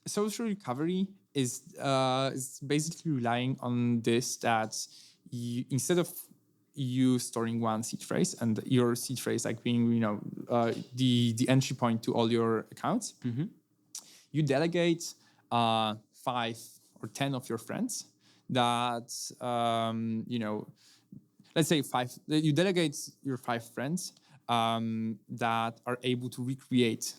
social recovery is basically relying on this, that instead of you storing one seed phrase and your seed phrase like being the entry point to all your accounts, you delegate 5 or 10 of your friends that let's say 5. You delegate your 5 friends that are able to recreate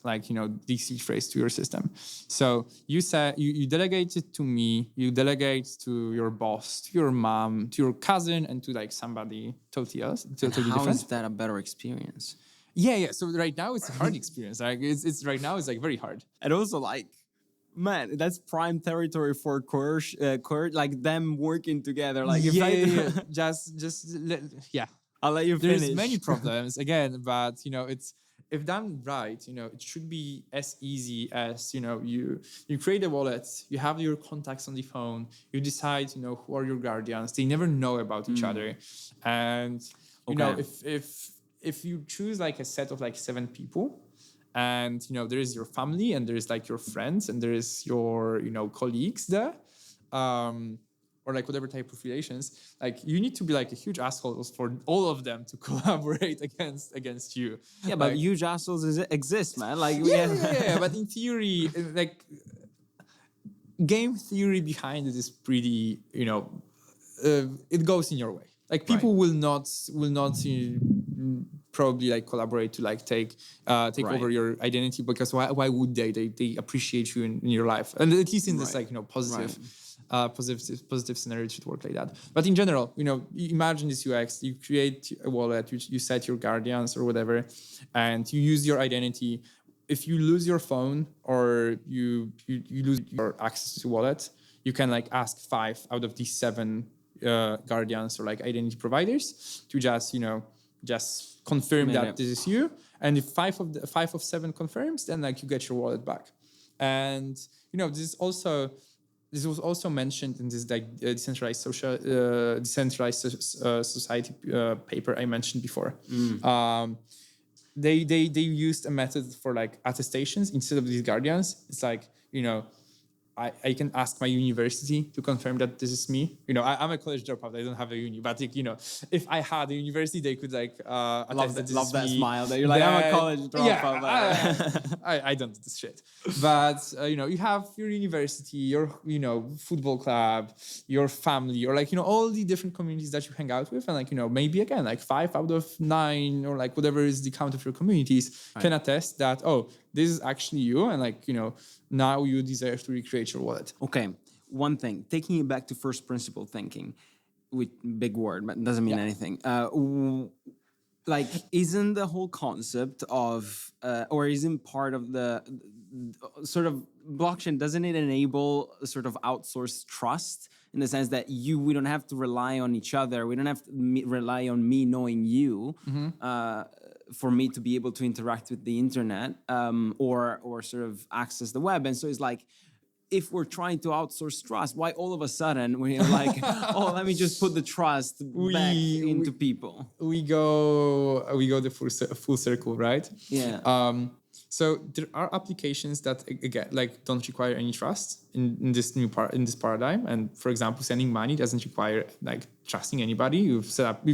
these seed phrase to your system. So you say you delegate it to me, you delegate to your boss, to your mom, to your cousin, and to somebody totally else. Totally How different. is that a better experience? Yeah. So right now it's a hard experience. It's right now it's very hard. And also man, that's prime territory for like them working together. Like if Yeah. I'll let you finish. There's many problems again, but it's, if done right, it should be as easy as you create a wallet, you have your contacts on the phone, you decide who are your guardians. They never know about each other, and if you choose a set of 7 people, and there is your family, and there is your friends, and there is your colleagues there, or whatever type of relations, you need to be a huge asshole for all of them to collaborate against you. Yeah, but huge assholes exist, man. But in theory, game theory behind it is pretty, it goes in your way. People will not probably collaborate to take over your identity, because why would they? They appreciate you in your life, and at least in this positive. Positive scenario, it should work like that. But in general, you imagine this UX, you create a wallet, you set your guardians or whatever, and you use your identity. If you lose your phone or you lose your access to wallet, you can ask 5 out of these 7 guardians or identity providers to just confirm that this is you. And if 5 of 7 confirms, then you get your wallet back. And this was also mentioned in this decentralized society paper I mentioned before. They used a method for attestations instead of these guardians. It's I can ask my university to confirm that this is me. I'm a college dropout. I don't have a uni, but if I had a university, they could attest that this love is that me. smile that you're I'm a college dropout. I don't do this shit. But you have your university, your football club, your family, or all the different communities that you hang out with, and maybe again 5 out of 9 or whatever is the count of your communities can attest that this is actually you, and now you deserve to recreate your wallet. Okay, one thing, taking it back to first principle thinking, with big word, but doesn't mean anything. Isn't the whole concept of, or isn't part of the sort of blockchain, doesn't it enable a sort of outsourced trust in the sense that we don't have to rely on each other, we don't have to rely on me knowing you, for me to be able to interact with the internet, or sort of access the web. And so it's if we're trying to outsource trust, why all of a sudden we're let me just put the trust back into people? We go the full circle, right? Yeah. So there are applications that again don't require any trust in this paradigm. And for example, sending money doesn't require trusting anybody. You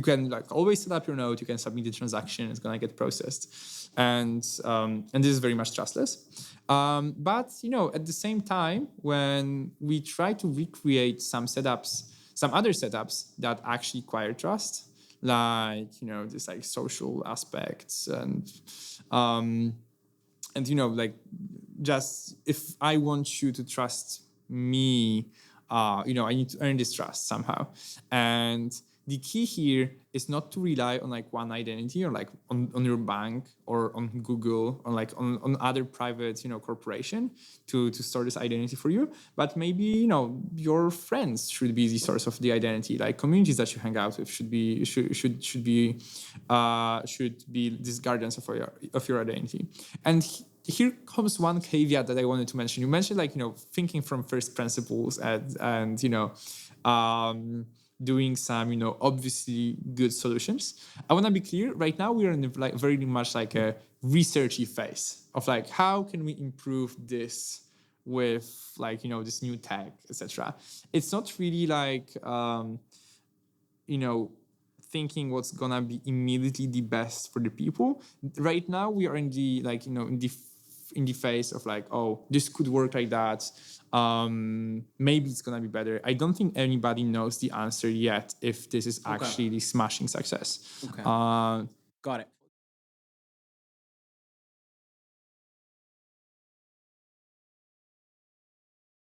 can always set up your node. You can submit the transaction. It's gonna get processed, and this is very much trustless. But at the same time, when we try to recreate some other setups that actually require trust, this social aspects and just if I want you to trust me, I need to earn this trust somehow. And the key here is not to rely on one identity or on your bank or on Google or on other private corporation to store this identity for you, but maybe your friends should be the source of the identity. Communities that you hang out with should be these guardians of your identity. And here comes one caveat that I wanted to mention. You mentioned thinking from first principles and doing some obviously good solutions. I want to be clear. Right now we are in very much a researchy phase of how can we improve this with like, this new tech, etc. It's not really like, thinking what's gonna be immediately the best for the people. Right now, we are in the like, in the phase of like, oh, this could work like that. Maybe it's gonna be better. I don't think anybody knows the answer yet if this is actually the smashing success. Okay. Got it.